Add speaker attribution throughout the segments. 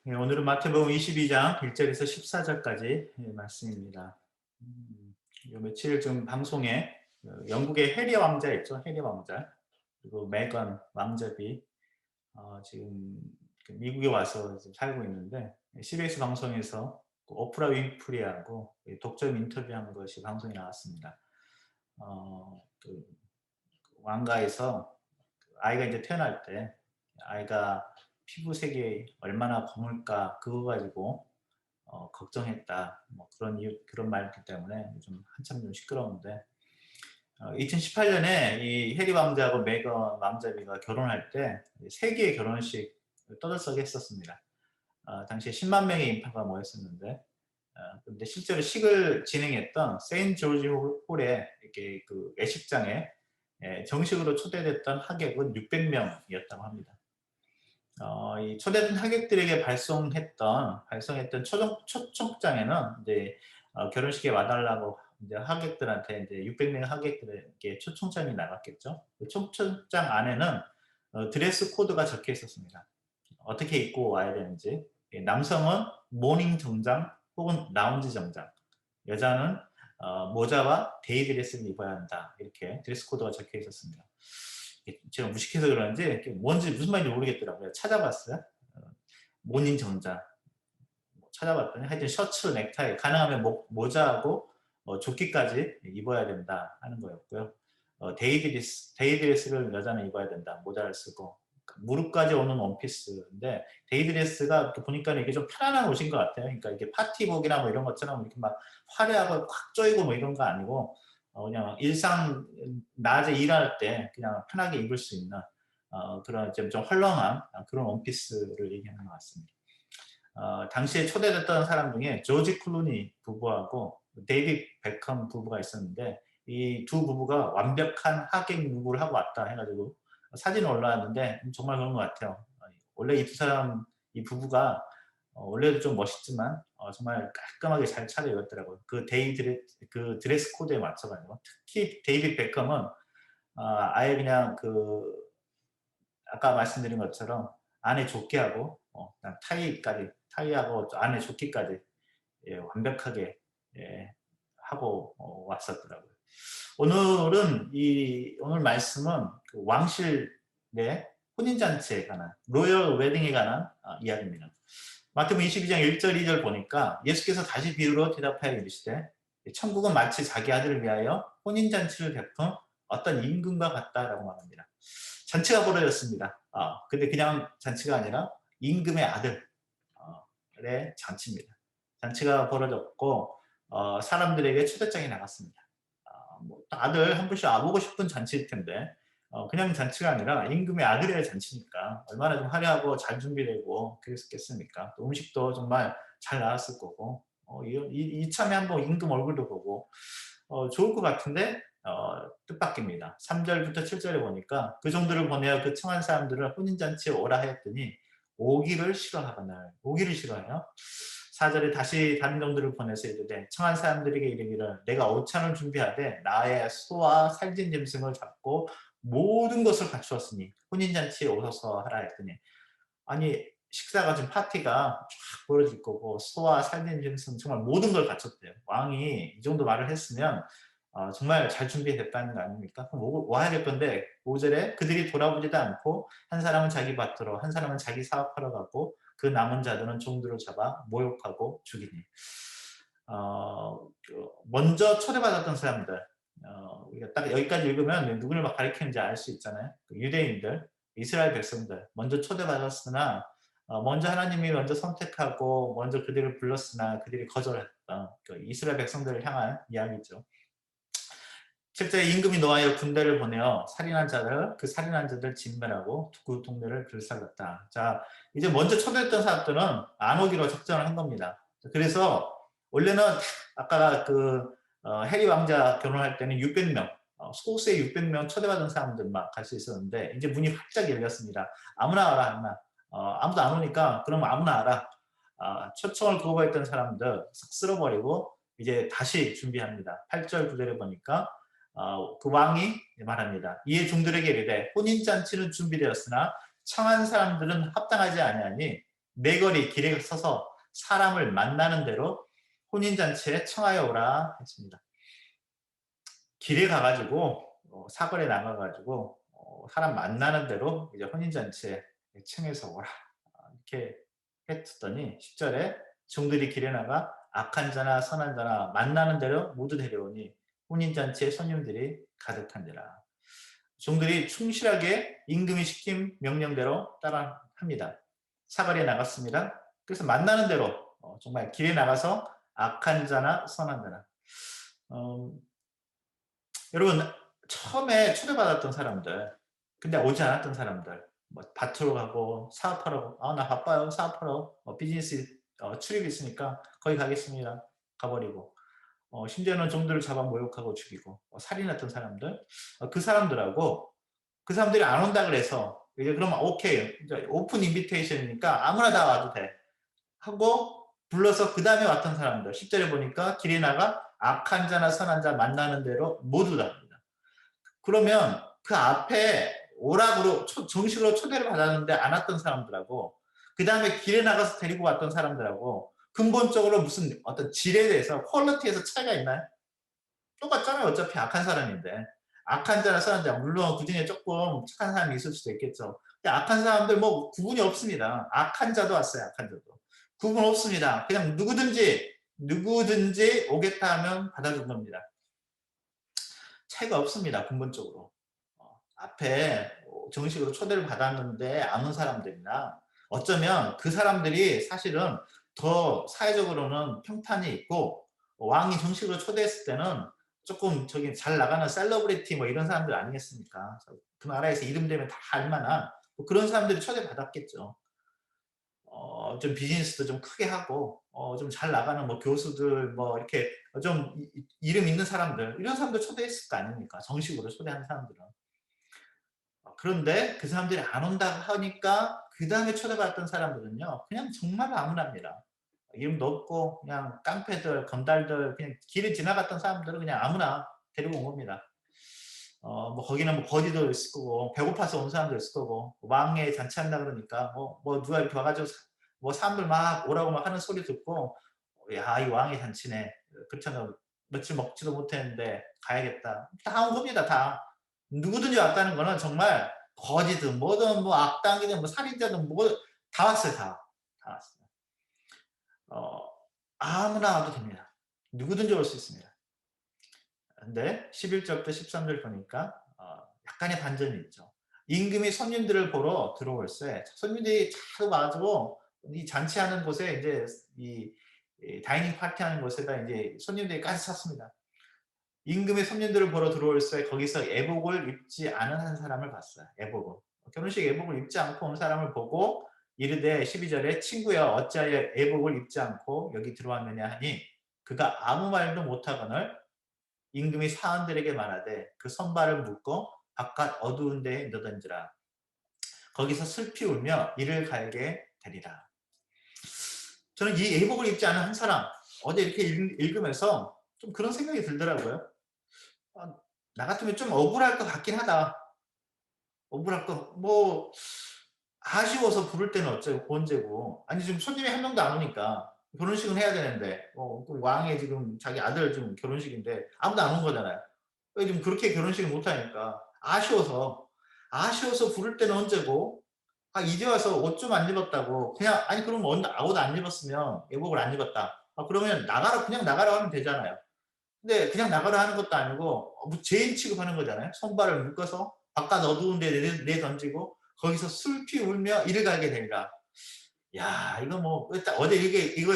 Speaker 1: 예, 오늘은 마태복음 22장 1절에서 14절까지 말씀입니다. 요 며칠 좀 방송에 영국의 해리 왕자 있죠? 해리 왕자. 그리고 메건 왕자비 지금 미국에 와서 지금 살고 있는데 CBS 방송에서 그 오프라 윈프리하고 독점 인터뷰한 것이 방송에 나왔습니다. 그 왕가에서 아이가 이제 태어날 때 아이가 피부색이 얼마나 검을까 그거 가지고 걱정했다. 뭐 그런 이유, 그런 말이기 때문에 좀 한참 좀 시끄러운데 2018년에 이 해리 왕자하고 메건 왕자비가 결혼할 때 세계의 결혼식 떠들썩 했었습니다. 당시에 10만 명의 인파가 모였었는데 근데 실제로 식을 진행했던 세인트 조지 홀에 이렇게 그 예식장에 정식으로 초대됐던 하객은 600명이었다고 합니다. 이 초대된 하객들에게 발송했던 초청장에는 이제 결혼식에 와달라고 이제 하객들한테 이제 600명 하객들에게 초청장이 나갔겠죠. 그 초청장 안에는 드레스 코드가 적혀 있었습니다. 어떻게 입고 와야 되는지. 남성은 모닝 정장 혹은 라운지 정장, 여자는 모자와 데이드레스를 입어야 한다. 이렇게 드레스 코드가 적혀 있었습니다. 제가 무식해서 그런지 뭔지 무슨 말인지 모르겠더라고요. 찾아봤어요. 어, 모닝 정장 찾아봤더니 하여튼 셔츠, 넥타이, 가능하면 모자하고 조끼까지 입어야 된다 하는 거였고요. 데이드레스를 여자는 입어야 된다. 모자를 쓰고 무릎까지 오는 원피스인데 데이드레스가 보니까 이게 좀 편안한 옷인 것 같아요. 그러니까 이게 파티복이나 뭐 이런 것처럼 이렇게 막 화려하고 꽉 조이고 뭐 이런 거 아니고 그냥 일상 낮에 일할 때 그냥 편하게 입을 수 있는 그런 좀 헐렁한 그런 원피스를 얘기하는 것 같습니다. 당시에 초대됐던 사람 중에 조지 클루니 부부하고 데이빗 베컴 부부가 있었는데 이 두 부부가 완벽한 하객 룩을 하고 왔다 해가지고 사진이 올라왔는데 정말 그런 것 같아요. 원래 이 두 사람, 이 부부가 원래도 좀 멋있지만 정말 깔끔하게 잘 차려입었더라고요. 그 드레스 코드에 맞춰가지고 특히 데이빗 베컴은 아예 그냥 그 아까 말씀드린 것처럼 안에 조끼하고 그냥 타이하고 안에 조끼까지 완벽하게 하고 왔었더라고요. 오늘 말씀은 그 왕실의 혼인잔치에 관한 로열 웨딩에 관한 이야기입니다. 마태복음 22장 1절 2절 보니까 예수께서 다시 비유로 대답하여 이르시되 천국은 마치 자기 아들을 위하여 혼인잔치를 베푼 어떤 임금과 같다라고 말합니다. 잔치가 벌어졌습니다. 근데 그냥 잔치가 아니라 임금의 아들의 잔치입니다. 잔치가 벌어졌고 사람들에게 초대장이 나갔습니다. 뭐 다들 한 번씩 와보고 싶은 잔치일 텐데 그냥 잔치가 아니라 임금의 아들의 잔치니까 얼마나 좀 화려하고 잘 준비되고 그랬겠습니까? 또 음식도 정말 잘 나왔을 거고 이참에 한번 임금 얼굴도 보고 좋을 것 같은데 뜻밖입니다. 3절부터 7절에 보니까 그 정도를 보내어 그 청한 사람들을 혼인잔치에 오라 하였더니 오기를 싫어해요. 4절에 다시 다른 종들을 보내서 이르되 청한 사람들에게 이르기를 내가 오찬을 준비하되 나의 소와 살진 짐승을 잡고 모든 것을 갖추었으니 혼인잔치에 오소서 하라 했더니 아니 식사가 지금 파티가 쫙 벌어질 거고 소와 살진 짐승 정말 모든 걸 갖췄대요. 왕이 이 정도 말을 했으면 정말 잘 준비됐다는 거 아닙니까? 그럼 와야 될 건데 5절에 그들이 돌아보지도 않고 한 사람은 자기 밭으로 한 사람은 자기 사업하러 가고 그 남은 자들은 종들을 잡아 모욕하고 죽이니 먼저 초대받았던 사람들 우리가 딱 여기까지 읽으면 누구를 막 가리키는지 알 수 있잖아요. 그 유대인들, 이스라엘 백성들 먼저 초대받았으나 먼저 하나님이 먼저 선택하고 먼저 그들을 불렀으나 그들이 거절했던 그 이스라엘 백성들을 향한 이야기죠. 실제 임금이 노하여 군대를 보내어 그 살인한 자들 진멸하고 그 동네를 불살랐다. 자, 이제 먼저 초대했던 사람들은 안 오기로 작정을 한 겁니다. 그래서 원래는 아까 해리 왕자 결혼할 때는 600명, 소수의 600명 초대받은 사람들만 갈 수 있었는데 이제 문이 활짝 열렸습니다. 아무나 와라, 아무나. 아무도 안 오니까 그럼 아무나 와라. 초청을 거부했던 사람들 싹 쓸어버리고 이제 다시 준비합니다. 8절 9절에 보니까 그 왕이 말합니다. 이에 종들에게 이르되 혼인잔치는 준비되었으나 청한 사람들은 합당하지 아니하니 내거리 길에 서서 사람을 만나는 대로 혼인잔치에 청하여 오라 했습니다. 길에 가가지고 사거리에 나가가지고 사람 만나는 대로 이제 혼인잔치에 청해서 오라 이렇게 했더니 10절에 종들이 길에 나가 악한 자나 선한 자나 만나는 대로 모두 데려오니 혼인잔치에 손님들이 가득한지라. 종들이 충실하게 임금이 시킨 명령대로 따라합니다. 사거리에 나갔습니다. 그래서 만나는 대로 정말 길에 나가서 악한 자나 선한 자나 여러분 처음에 초대받았던 사람들 근데 오지 않았던 사람들 뭐 밭으로 가고 사업하러 나 바빠요 사업하러 비즈니스 출입이 있으니까 거기 가겠습니다 가버리고 심지어는 종들을 잡아 모욕하고 죽이고 살인했던 사람들 그 사람들하고 그 사람들이 안 온다 그래서 이제 그러면 오케이 이제 오픈 인비테이션이니까 아무나 다 와도 돼 하고 불러서 그 다음에 왔던 사람들 10절에 보니까 길에 나가 악한 자나 선한 자 만나는 대로 모두 다 합니다. 그러면 그 앞에 오락으로 정식으로 초대를 받았는데 안 왔던 사람들하고 그 다음에 길에 나가서 데리고 왔던 사람들하고 근본적으로 무슨 어떤 질에 대해서 퀄리티에서 차이가 있나요? 똑같잖아요. 어차피 악한 사람인데. 악한 자나 선한 자 물론 그중에 조금 착한 사람이 있을 수도 있겠죠. 근데 악한 사람들 뭐 구분이 없습니다. 악한 자도 왔어요. 악한 자도. 구분 없습니다. 그냥 누구든지 오겠다 하면 받아준 겁니다. 차이가 없습니다. 근본적으로. 앞에 정식으로 초대를 받았는데 안 온 사람들이나 어쩌면 그 사람들이 사실은 더 사회적으로는 평판이 있고 왕이 정식으로 초대했을 때는 조금 저기 잘 나가는 셀러브리티 뭐 이런 사람들 아니겠습니까? 그 나라에서 이름 되면 다 알만한 뭐 그런 사람들이 초대받았겠죠. 좀 비즈니스도 좀 크게 하고 좀 잘 나가는 뭐 교수들 뭐 이렇게 좀 이름 있는 사람들 이런 사람들 초대했을 거 아닙니까? 정식으로 초대하는 사람들은. 그런데 그 사람들이 안 온다 하니까 그 다음에 초대받았던 사람들은요 그냥 정말 아무나입니다. 이름도 없고 그냥 깡패들 건달들 그냥 길을 지나갔던 사람들은 그냥 아무나 데리고 온 겁니다. 뭐 거기는 뭐 거지도 있을 거고 배고파서 온 사람도 있을 거고 왕의 잔치한다 그러니까 뭐 누가 이렇게 와가지고 뭐 사람들 막 오라고 막 하는 소리 듣고 야 이 왕의 잔치네 그렇잖아 며칠 먹지도 못했는데 가야겠다 다 온 겁니다 다 누구든지 왔다는 거는 정말 거지든 뭐든 뭐 악당이든 뭐 살인자든 뭐 다 왔어요 다 왔어요 어, 아무나 와도 됩니다 누구든지 올 수 있습니다 근데 11절부터 13절 보니까 약간의 반전이 있죠. 임금이 손님들을 보러 들어올세 손님들이 잘 와가지고 이 잔치하는 곳에 이제 이 다이닝 파티하는 곳에다 이제 손님들이 가득 찼습니다. 임금이 손님들을 보러 들어올세 거기서 애복을 입지 않은 한 사람을 봤어요. 애복을 결혼식 애복을 입지 않고 온 사람을 보고 이르되 12절에 친구여 어찌하여 애복을 입지 않고 여기 들어왔느냐 하니 그가 아무 말도 못하거늘 임금이 사원들에게 말하되 그 손발을 묶고 바깥 어두운 데에 넣어던지라. 거기서 슬피 울며 이를 갈게 되리라. 저는 이 예복을 입지 않은 한 사람 어제 이렇게 읽으면서 좀 그런 생각이 들더라고요. 나 같으면 좀 억울할 것 같긴 하다. 억울할 거 뭐 아쉬워서 부를 때는 어쩌고 언제고 아니 지금 손님이 한 명도 안 오니까 결혼식은 해야 되는데 그 왕의 지금 자기 아들 지금 결혼식인데 아무도 안 온 거잖아요. 왜 지금 그렇게 결혼식을 못 하니까 아쉬워서 부를 때는 언제고 이제 와서 옷 좀 안 입었다고 그냥 아니 그럼 옷 안 입었으면 예복을 안 입었다. 그러면 나가라 그냥 나가라고 하면 되잖아요. 근데 그냥 나가라 하는 것도 아니고 뭐 죄인 취급하는 거잖아요. 손발을 묶어서 바깥 어두운 데 내던지고 거기서 슬피 울며 이를 가게 되니라. 야 이거 뭐 일단 어제 이거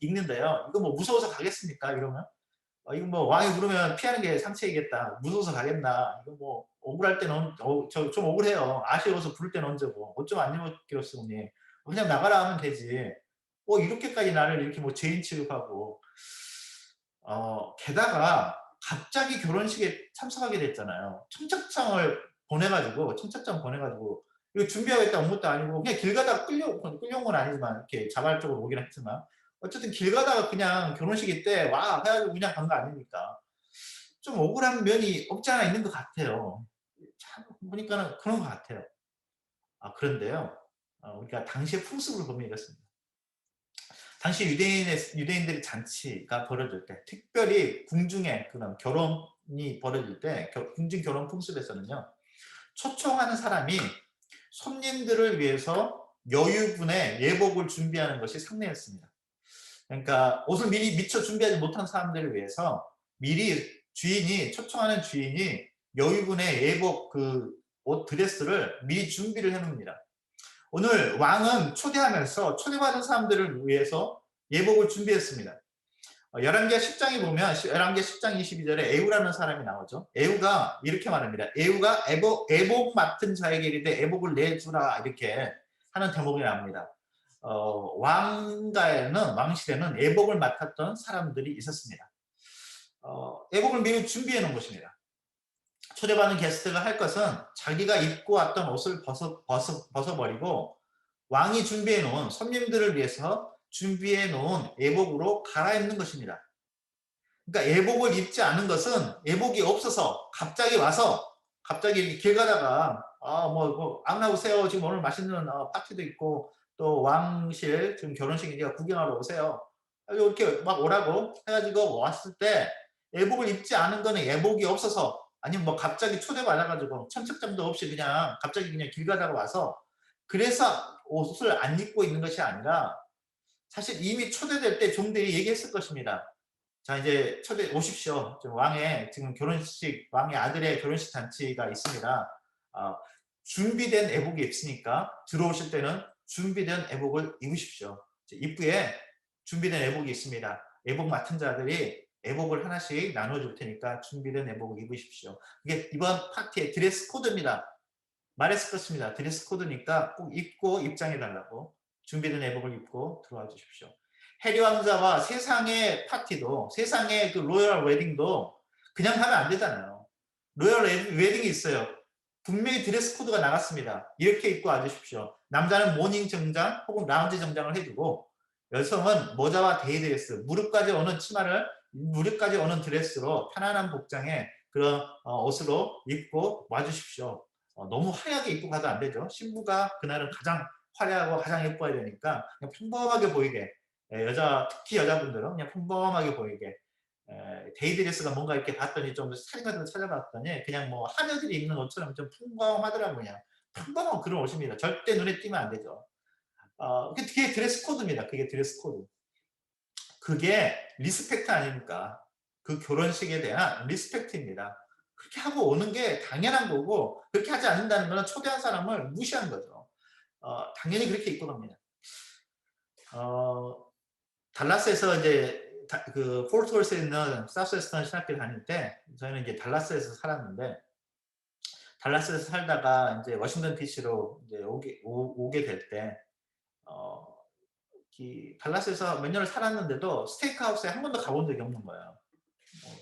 Speaker 1: 읽는데요. 이거 뭐 무서워서 가겠습니까 이러면? 이거 뭐 왕이 부르면 피하는 게 상책이겠다. 무서워서 가겠나. 이거 뭐 억울할 때는 좀 억울해요. 아쉬워서 부를 때는 언제고. 어쩜 안 입었겠으니. 그냥 나가라 하면 되지. 이렇게까지 나를 이렇게 뭐 죄인 취급하고. 게다가 갑자기 결혼식에 참석하게 됐잖아요. 청첩장 보내가지고 이거 준비하겠다 온 것도 아니고 그냥 길 가다가 끌려온 건 아니지만 이렇게 자발적으로 오긴 했지만 어쨌든 길 가다가 그냥 결혼식일 때 와 해가지고 그냥 간 거 아닙니까? 좀 억울한 면이 없지 않아 있는 것 같아요. 참 보니까는 그런 것 같아요. 그런데요. 우리가 당시의 풍습을 보면 이렇습니다. 당시 유대인들의 잔치가 벌어질 때, 특별히 궁중에 그런 결혼이 벌어질 때, 궁중 결혼 풍습에서는요, 초청하는 사람이 손님들을 위해서 여유분의 예복을 준비하는 것이 상례였습니다. 그러니까 옷을 미리 미처 준비하지 못한 사람들을 위해서 미리 초청하는 주인이 여유분의 예복 그 옷 드레스를 미리 준비를 해놓습니다. 오늘 왕은 초대하면서 초대받은 사람들을 위해서 예복을 준비했습니다. 열왕기하 10장에 보면 열왕기하 10장 22절에 에우라는 사람이 나오죠. 에우가 이렇게 말합니다. 에우가 애복 맡은 자에게 이르되 애복을 내주라 이렇게 하는 대목이 나옵니다. 왕실에는 애복을 맡았던 사람들이 있었습니다. 애복을 미리 준비해 놓은 것입니다. 초대받은 게스트가 할 것은 자기가 입고 왔던 옷을 벗어버리고 왕이 준비해 놓은 손님들을 위해서 준비해 놓은 예복으로 갈아입는 것입니다. 그러니까 예복을 입지 않은 것은 예복이 없어서 갑자기 와서 갑자기 길 가다가 안 나오세요. 지금 오늘 맛있는 파티도 있고 또 왕실 지금 결혼식이니까 구경하러 오세요. 이렇게 막 오라고 해가지고 왔을 때 예복을 입지 않은 거는 예복이 없어서 아니면 뭐 갑자기 초대받아가지고 천척장도 없이 그냥 갑자기 그냥 길 가다가 와서 그래서 옷을 안 입고 있는 것이 아니라 사실 이미 초대될 때 종들이 얘기했을 것입니다. 자, 이제 오십시오. 지금 왕의 아들의 결혼식 잔치가 있습니다. 준비된 애복이 있으니까 들어오실 때는 준비된 애복을 입으십시오. 입구에 준비된 애복이 있습니다. 애복 맡은 자들이 애복을 하나씩 나눠줄 테니까 준비된 애복을 입으십시오. 이게 이번 파티의 드레스 코드입니다. 말했을 것입니다. 드레스 코드니까 꼭 입고 입장해달라고. 준비된 애복을 입고 들어와 주십시오. 해리 왕자와 세상의 파티도, 세상의 그 로열 웨딩도 그냥 하면 안 되잖아요. 로열 웨딩이 있어요. 분명히 드레스 코드가 나갔습니다. 이렇게 입고 와주십시오. 남자는 모닝 정장 혹은 라운지 정장을 해주고 여성은 모자와 데이드레스, 무릎까지 오는 드레스로 편안한 복장에 그런 옷으로 입고 와주십시오. 너무 화려하게 입고 가도 안 되죠. 신부가 그날은 가장 화려하고 가장 예뻐야 되니까 그냥 평범하게 보이게 특히 여자분들은 그냥 평범하게 보이게 데이드레스가 뭔가 이렇게 봤더니 좀 사진 같은 거 찾아봤더니 그냥 뭐 하녀들이 입는 옷처럼 좀 평범하더라고요. 그냥 평범한 그런 옷입니다. 절대 눈에 띄면 안 되죠. 그게 드레스 코드입니다. 그게 드레스 코드. 그게 리스펙트 아닙니까? 그 결혼식에 대한 리스펙트입니다. 그렇게 하고 오는 게 당연한 거고 그렇게 하지 않는다는 것은 초대한 사람을 무시한 거죠. 당연히 그렇게 입고 갑니다. 달라스에서 이제 그 포르트월스에 있는 사우스웨스턴 신학교를 다닐 때 저희는 이제 달라스에서 살았는데 달라스에서 살다가 이제 워싱턴 DC로 이제 오게 될 때 달라스에서 몇 년을 살았는데도 스테이크하우스에 한 번도 가본 적이 없는 거예요.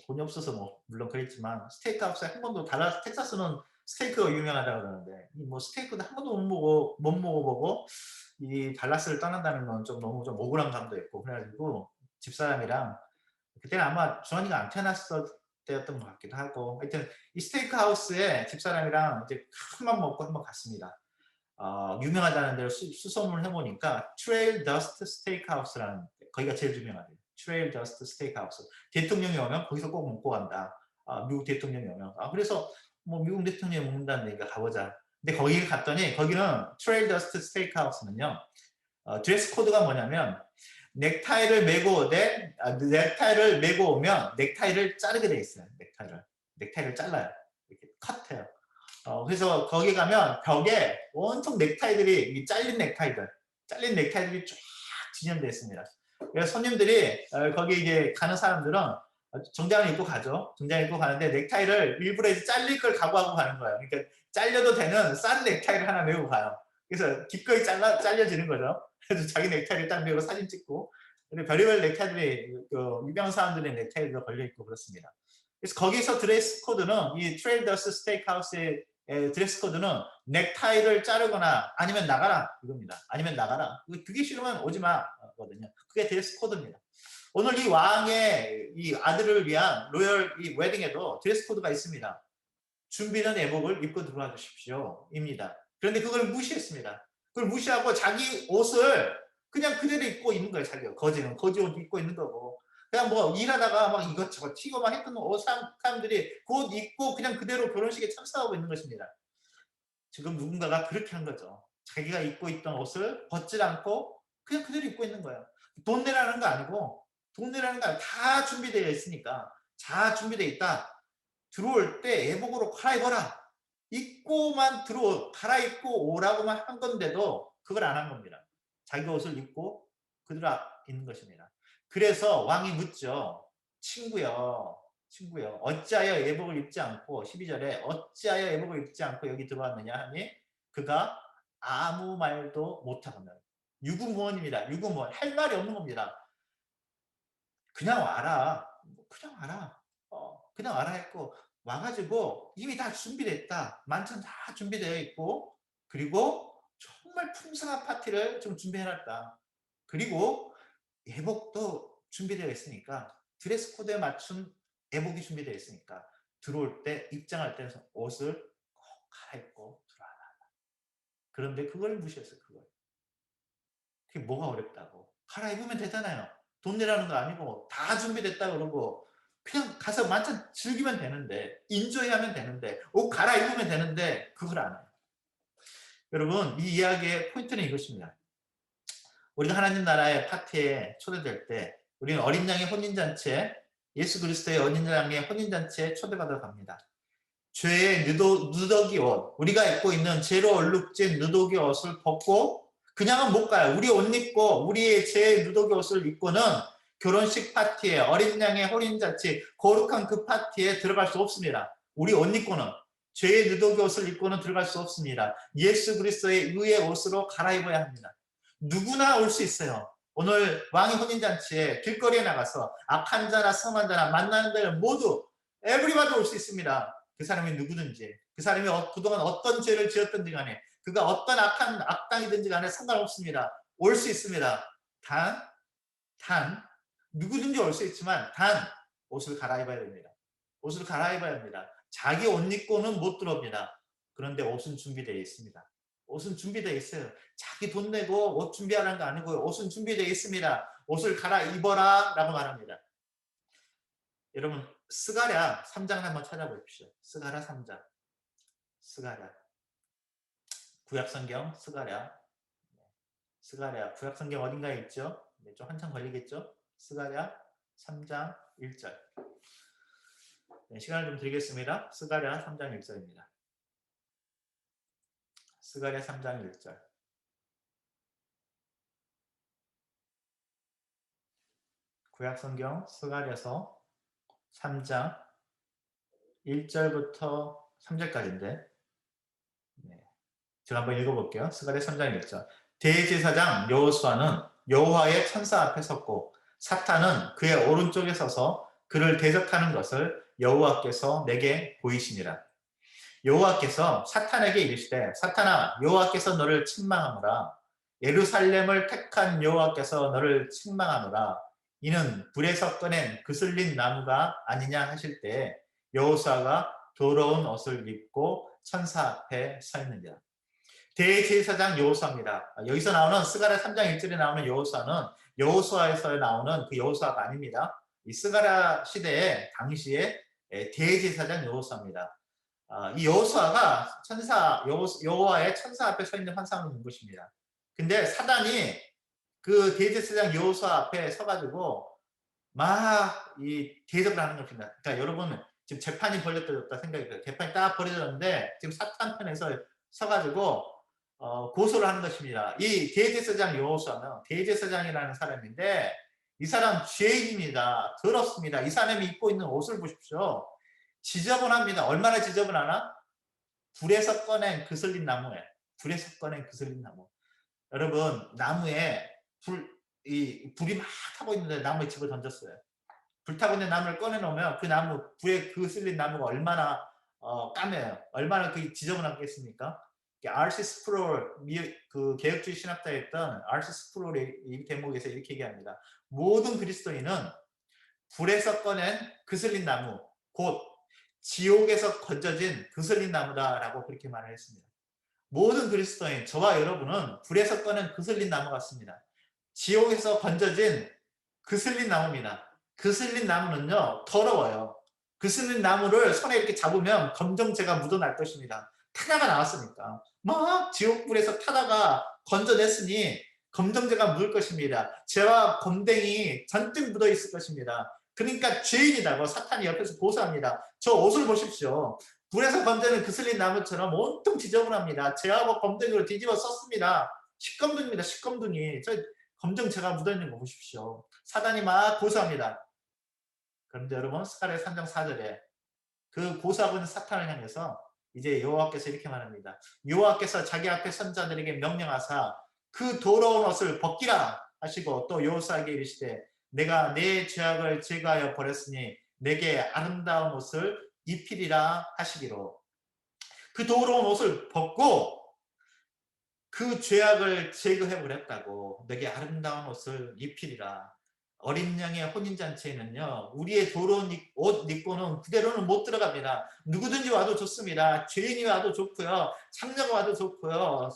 Speaker 1: 돈이 없어서 뭐 물론 그랬지만 스테이크하우스에 한 번도 텍사스는 스테이크가 유명하다 그러는데 뭐 스테이크도 한 번도 못 먹어보고 이 달라스를 떠난다는 건 너무 억울한 감도 있고 그래가지고 집사람이랑 그때는 아마 주원이가 안 태어났을 때였던 것 같기도 하고 하여튼 이 스테이크하우스에 집사람이랑 이제 큰맘 먹고 한번 갔습니다. 유명하다는 데를 수소문을 해보니까 트레일 더스트 스테이크하우스라는 거기가 제일 유명하대요. 트레일 더스트 스테이크하우스. 대통령이 오면 거기서 꼭 먹고 간다. 미국 대통령이 오면. 그래서 뭐 미국 대통령이 먹는다는 데니까 가보자. 근데 거기 갔더니 거기는 트레일 더스트 스테이크하우스는요. 드레스 코드가 뭐냐면 넥타이를 메고 오면 넥타이를 자르게 돼 있어요. 넥타이를 잘라요. 이렇게 컷해요. 그래서 거기 가면 벽에 온통 잘린 넥타이들이 쫙 진열되어 있습니다. 그래서 손님들이 거기 이제 가는 사람들은 정장을 입고 가죠. 정장을 입고 가는데 넥타이를 일부러 잘릴 걸 각오하고 가는 거예요. 그러니까 잘려도 되는 싼 넥타이를 하나 메고 가요. 그래서 기꺼이 잘려지는 거죠. 그래서 자기 넥타이를 딱 메고 사진 찍고 별의별 넥타이들이 유명 사람들의 넥타이도 걸려있고 그렇습니다. 그래서 거기서 드레스 코드는 이 트레일더스 스테이크하우스의 드레스 코드는 넥타이를 자르거나 아니면 나가라 이겁니다. 아니면 나가라. 그게 싫으면 오지 마거든요. 그게 드레스 코드입니다. 오늘 이 왕의 이 아들을 위한 로열 이 웨딩에도 드레스 코드가 있습니다. 준비된 예복을 입고 들어와 주십시오. 입니다. 그런데 그걸 무시했습니다. 그걸 무시하고 자기 옷을 그냥 그대로 입고 있는 거예요. 자기가 거지는 거지 옷 입고 있는 거고. 그냥 뭐 일하다가 막 이것저것 튀고 막 했던 옷 사람들이 그 옷 입고 그냥 그대로 결혼식에 참석하고 있는 것입니다. 지금 누군가가 그렇게 한 거죠. 자기가 입고 있던 옷을 벗지 않고 그냥 그대로 입고 있는 거예요. 돈 내라는 거 아니고 돈 내라는 거 아니고 다 준비되어 있으니까 다 준비되어 있다. 들어올 때 예복으로 갈아입어라. 입고만 갈아입고 오라고만 한 건데도 그걸 안 한 겁니다. 자기 옷을 입고 그대로 있는 것입니다. 그래서 왕이 묻죠. 친구여, 친구여, 어찌하여 예복을 입지 않고 12절에 어찌하여 예복을 입지 않고 여기 들어왔느냐 하니 그가 아무 말도 못하거든. 유구무원입니다. 유구무원. 할 말이 없는 겁니다. 그냥 와라. 그냥 와라. 그냥 와라 했고 와가지고 이미 다 준비됐다. 만찬 다 준비되어 있고 그리고 정말 풍성한 파티를 좀 준비해놨다. 그리고 예복도 준비되어 있으니까 드레스 코드에 맞춘 예복이 준비되어 있으니까 들어올 때 입장할 때 옷을 꼭 갈아입고 들어와라. 그런데 그걸 무시했어요. 그게 뭐가 어렵다고. 갈아입으면 되잖아요. 돈 내라는 거 아니고 다 준비됐다 그러고 그냥 가서 만찬 즐기면 되는데 인조이하면 되는데 옷 갈아입으면 되는데 그걸 안 해요. 여러분 이 이야기의 포인트는 이것입니다. 우리가 하나님 나라의 파티에 초대될 때 우리는 어린 양의 혼인잔치에 예수 그리스도의 어린 양의 혼인잔치에 초대받아 갑니다. 죄의 누더기 옷, 우리가 입고 있는 죄로 얼룩진 누더기 옷을 벗고 그냥은 못 가요. 우리 옷 입고 우리의 죄의 누더기 옷을 입고는 결혼식 파티에 어린 양의 혼인잔치 거룩한 그 파티에 들어갈 수 없습니다. 우리 옷 입고는 죄의 누더기 옷을 입고는 들어갈 수 없습니다. 예수 그리스도의 의의 옷으로 갈아입어야 합니다. 누구나 올 수 있어요. 오늘 왕의 혼인잔치에 길거리에 나가서 악한 자나 선한 자나 만나는 데는 모두 에브리바디 올 수 있습니다. 그 사람이 누구든지 그 사람이 그동안 어떤 죄를 지었든지 간에 그가 어떤 악한 악당이든지 간에 상관없습니다. 올 수 있습니다. 단 누구든지 올 수 있지만 단 옷을 갈아입어야 됩니다. 옷을 갈아입어야 합니다. 자기 옷 입고는 못 들어옵니다. 그런데 옷은 준비되어 있습니다. 옷은 준비되어 있어요. 자기 돈 내고 옷 준비하라는 거 아니고요. 옷은 준비되어 있습니다. 옷을 갈아입어라 라고 말합니다. 여러분 스가랴 3장 한번 찾아보십시오. 스가랴 3장. 스가랴. 구약성경 스가랴. 구약성경 어딘가에 있죠? 좀 한참 걸리겠죠? 스가랴 3장 1절. 시간을 좀 드리겠습니다. 스가랴 3장 1절입니다. 스가랴 3장 1절. 구약성경 스가랴서 3장 1절부터 3절까지인데 제가 한번 읽어볼게요. 스가랴 3장 1절. 대제사장 여호수아는 여호와의 천사 앞에 섰고 사탄은 그의 오른쪽에 서서 그를 대적하는 것을 여호와께서 내게 보이시니라. 여호와께서 사탄에게 이르시되 사탄아 여호와께서 너를 책망하노라. 예루살렘을 택한 여호와께서 너를 책망하노라. 이는 불에서 꺼낸 그슬린 나무가 아니냐 하실 때 여호수아가 더러운 옷을 입고 천사 앞에 서 있느니라. 대제사장 여호수아입니다. 여기서 나오는 스가랴 3장 1절에 나오는 여호수아는 여호수아에서 나오는 그 여호수아가 아닙니다. 이 스가랴 시대에 당시에 대제사장 여호수아입니다. 이 여호수아가 여호와의 천사 앞에 서 있는 환상을 본 것입니다. 근데 사단이 그 대제사장 여호수아 앞에 서가지고 막 이 대적을 하는 것입니다. 그러니까 여러분 지금 재판이 벌어졌다 생각이 들어요. 재판이 딱 벌어졌는데 지금 사탄 편에서 서가지고 고소를 하는 것입니다. 이 대제사장 여호수아는 대제사장이라는 사람인데 이 사람 죄인입니다. 더럽습니다. 이 사람이 입고 있는 옷을 보십시오. 지저분합니다. 얼마나 지저분하나? 불에서 꺼낸 그슬린 나무에 불에서 꺼낸 그슬린 나무. 여러분 나무에 불이 막 타고 있는데 나무에 집을 던졌어요. 불타고 있는 나무를 꺼내놓으면 그 나무 불에 그슬린 나무가 얼마나 까매요. 얼마나 그 지저분하겠습니까? R.C. 스프롤 그 개혁주의 신학자였던 R.C. 스프롤의 이 대목에서 이렇게 얘기합니다. 모든 그리스도인은 불에서 꺼낸 그슬린 나무, 곧 지옥에서 건져진 그슬린 나무다라고 그렇게 말을 했습니다. 모든 그리스도인 저와 여러분은 불에서 꺼낸 그슬린 나무 같습니다. 지옥에서 건져진 그슬린 나무입니다. 그슬린 나무는요 더러워요. 그슬린 나무를 손에 이렇게 잡으면 검정재가 묻어날 것입니다. 타다가 나왔으니까 막 지옥불에서 타다가 건져냈으니 검정재가 묻을 것입니다. 죄와 검댕이 잔뜩 묻어 있을 것입니다. 그러니까 죄인이라고 사탄이 옆에서 고소합니다. 저 옷을 보십시오. 불에서 건져낸 그슬린 나무처럼 온통 지저분합니다. 죄하고 검댕이로 뒤집어 썼습니다. 시검둥입니다. 시검둥이. 저 검정재가 묻어있는 거 보십시오. 사단이 막 고소합니다. 그런데 여러분 스가랴 3장 4절에 그 고소하고 있는 사탄을 향해서 이제 여호와께서 이렇게 말합니다. 여호와께서 자기 앞에 선자들에게 명령하사 그 더러운 옷을 벗기라 하시고 또 여호수아에게 이르시되 내가 내 죄악을 제거하여 버렸으니 내게 아름다운 옷을 입히리라 하시기로 그 더러운 옷을 벗고 그 죄악을 제거해 버렸다고 내게 아름다운 옷을 입히리라. 어린 양의 혼인잔치에는요 우리의 더러운 옷 입고는 그대로는 못 들어갑니다. 누구든지 와도 좋습니다. 죄인이 와도 좋고요, 창녀가 와도 좋고요,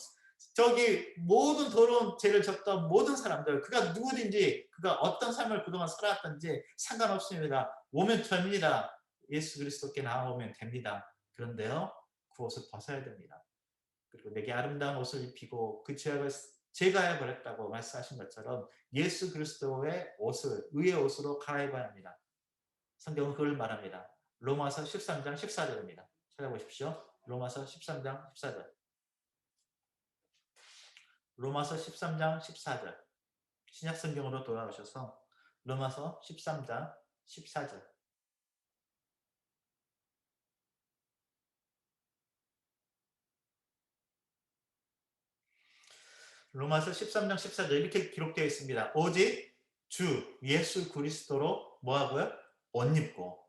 Speaker 1: 저기 모든 더러운 죄를 졌던 모든 사람들, 그가 누구든지 그가 어떤 삶을 그동안 살아왔던지 상관없습니다. 오면 됩니다. 예수 그리스도께 나아오면 됩니다. 그런데요 그 옷을 벗어야 됩니다. 그리고 내게 아름다운 옷을 입히고 그 죄악을 제거해 버렸다고 말씀하신 것처럼 예수 그리스도의 옷을 의의 옷으로 갈아입어야 합니다. 성경은 그걸 말합니다. 로마서 13장 14절입니다. 찾아보십시오. 로마서 13장 14절. 로마서 13장 14절. 신약 성경으로 돌아오셔서 로마서 13장 14절. 로마서 13장 14절 이렇게 기록되어 있습니다. 오직 주 예수 그리스도로 뭐하고요? 옷 입고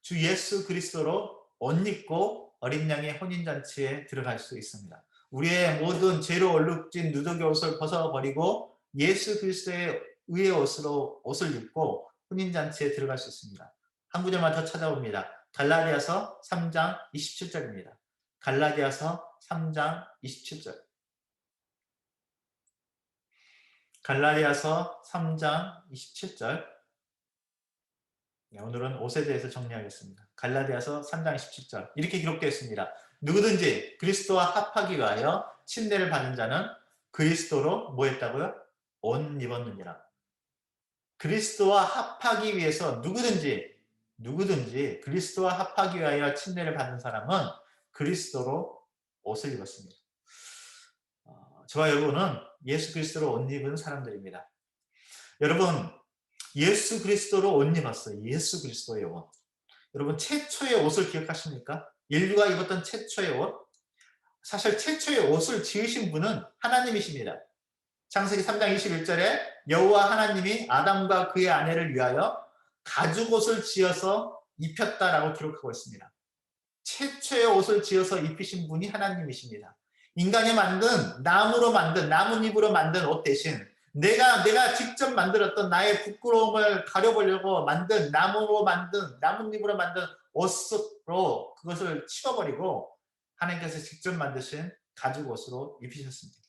Speaker 1: 주 예수 그리스도로 옷 입고 어린 양의 혼인잔치에 들어갈 수 있습니다. 우리의 모든 죄로 얼룩진 누더기 옷을 벗어버리고 예수 그리스도의 의의 옷으로 옷을 입고 혼인잔치에 들어갈 수 있습니다. 한 구절만 더 찾아봅니다. 갈라디아서 3장 27절입니다. 갈라디아서 3장 27절. 갈라디아서 3장 27절. 오늘은 옷에 대해서 정리하겠습니다. 갈라디아서 3장 27절 이렇게 기록되어 있습니다. 누구든지 그리스도와 합하기 위하여 침례를 받은 자는 그리스도로 뭐 했다고요? 옷 입었느니라. 그리스도와 합하기 위해서 누구든지 그리스도와 합하기 위하여 침례를 받은 사람은 그리스도로 옷을 입었습니다. 저와 여러분은 예수 그리스도로 옷 입은 사람들입니다. 여러분 예수 그리스도로 옷 입었어요. 예수 그리스도의 옷. 여러분 최초의 옷을 기억하십니까? 인류가 입었던 최초의 옷. 사실 최초의 옷을 지으신 분은 하나님이십니다. 창세기 3장 21절에 여호와 하나님이 아담과 그의 아내를 위하여 가죽옷을 지어서 입혔다라고 기록하고 있습니다. 최초의 옷을 지어서 입히신 분이 하나님이십니다. 인간이 만든 나뭇잎으로 만든 옷 대신 내가 직접 만들었던 나의 부끄러움을 가려보려고 만든 나뭇잎으로 만든 옷으로 그것을 치워버리고 하나님께서 직접 만드신 가죽 옷으로 입히셨습니다.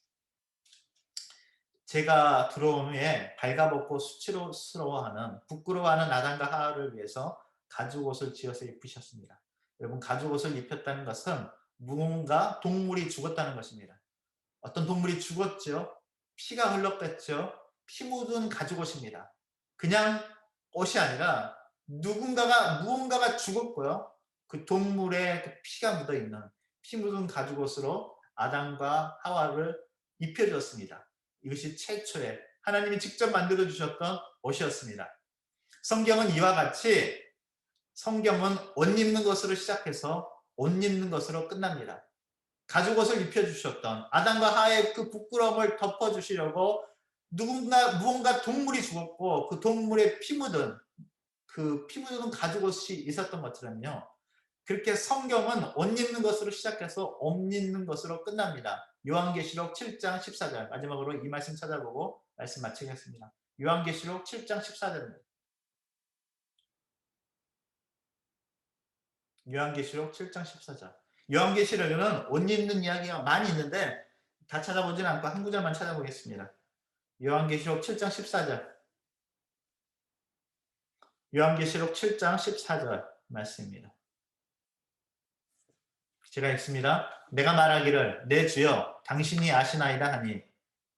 Speaker 1: 제가 들어온 후에 발가벗고 수치스러워하는 부끄러워하는 아담과 하와를 위해서 가죽 옷을 지어서 입히셨습니다. 여러분 가죽 옷을 입혔다는 것은 무언가 동물이 죽었다는 것입니다. 어떤 동물이 죽었죠. 피가 흘렀겠죠. 피 묻은 가죽옷입니다. 그냥 옷이 아니라 무언가가 죽었고요. 그 동물의 그 피가 묻어있는 피 묻은 가죽옷으로 아담과 하와를 입혀주었습니다. 이것이 최초의 하나님이 직접 만들어주셨던 옷이었습니다. 성경은 이와 같이 성경은 옷 입는 것으로 시작해서 옷 입는 것으로 끝납니다. 가죽옷을 입혀주셨던 아담과 하와의 그 부끄러움을 덮어주시려고 무언가 동물이 죽었고 그 동물의 피 묻은 가죽옷이 있었던 것처럼요. 그렇게 성경은 옷 입는 것으로 시작해서 옷 입는 것으로 끝납니다. 요한계시록 7장 14절 마지막으로 이 말씀 찾아보고 말씀 마치겠습니다. 요한계시록 7장 14절입니다. 요한계시록 7장 14절 요한계시록에는 옷 입는 이야기가 많이 있는데 다 찾아보지는 않고 한 구절만 찾아보겠습니다. 요한계시록 7장 14절. 요한계시록 7장 14절 말씀입니다. 제가 읽습니다. 내가 말하기를 내 주여 당신이 아시나이다 하니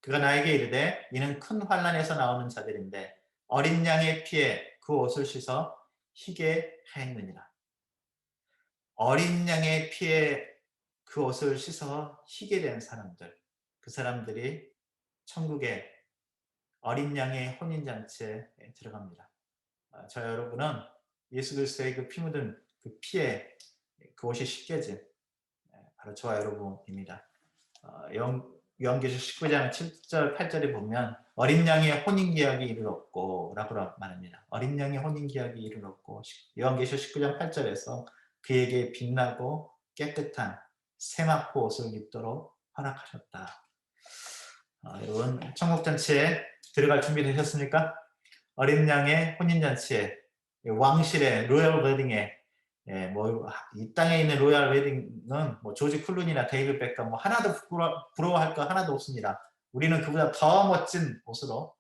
Speaker 1: 그가 나에게 이르되 이는 큰 환난에서 나오는 자들인데 어린 양의 피에 그 옷을 씻어 희게 하였느니라. 어린 양의 피에 그 옷을 씻어 희게 된 사람들, 그 사람들이 천국의 어린 양의 혼인잔치에 들어갑니다. 저 여러분은 예수 그리스도의 그 피 묻은 그 피에 그 옷이 씻겨진 바로 저와 여러분입니다. 요한계시록 19장 7절 8절에 보면 어린 양의 혼인계약이 이르렀고 라고 말합니다. 어린 양의 혼인계약이 이르렀고 요한계시록 19장 8절에서 그에게 빛나고 깨끗한 세마포 옷을 입도록 허락하셨다. 여러분 천국잔치에 들어갈 준비 되셨습니까? 어린 양의 혼인잔치에 왕실의 로열 웨딩에 이 땅에 있는 로열 웨딩은 조지 클루니나 데이비드 베컴 하나도 부러워할 거 하나도 없습니다. 우리는 그보다 더 멋진 옷으로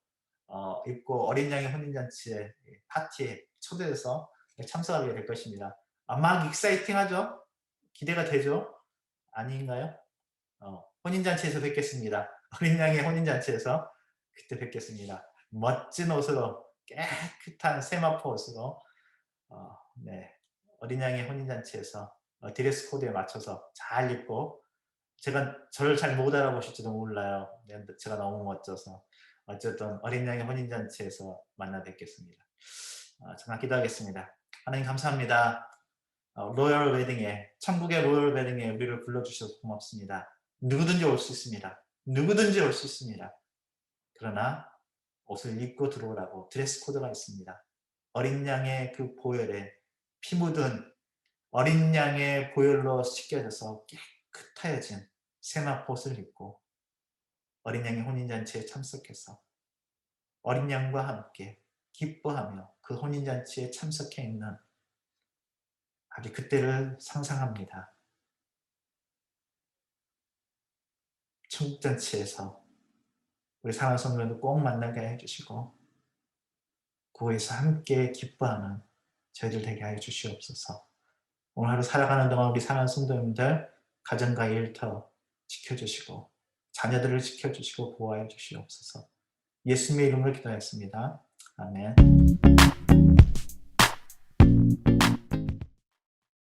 Speaker 1: 입고 어린 양의 혼인잔치에 파티에 초대해서 참석하게 될 것입니다. 막 익사이팅하죠? 기대가 되죠? 아닌가요? 혼인잔치에서 뵙겠습니다. 어린 양의 혼인잔치에서 그때 뵙겠습니다. 멋진 옷으로 깨끗한 세마포 옷으로 네, 어린 양의 혼인잔치에서 드레스 코드에 맞춰서 잘 입고 저를 잘 못 알아보실지도 몰라요. 제가 너무 멋져서 어쨌든 어린 양의 혼인잔치에서 만나 뵙겠습니다. 잠깐 기도하겠습니다. 하나님 감사합니다. 로열 웨딩에 천국의 로열 웨딩에 우리를 불러주셔서 고맙습니다. 누구든지 올 수 있습니다. 누구든지 올 수 있습니다. 그러나 옷을 입고 들어오라고 드레스 코드가 있습니다. 어린 양의 그 보혈에 피 묻은 어린 양의 보혈로 씻겨져서 깨끗하여진 세마포 옷을 입고 어린 양의 혼인잔치에 참석해서 어린 양과 함께 기뻐하며 그 혼인잔치에 참석해 있는 아주 그때를 상상합니다. 천국잔치에서 우리 사랑하는 성도님들 꼭 만나게 해주시고 구에서 함께 기뻐하는 저희들 되게 하여 주시옵소서. 오늘 하루 살아가는 동안 우리 사랑하는 성도님들 가정과 일터 지켜주시고 자녀들을 지켜주시고 보호하여 주시옵소서. 예수님의 이름으로 기도했습니다. 아멘.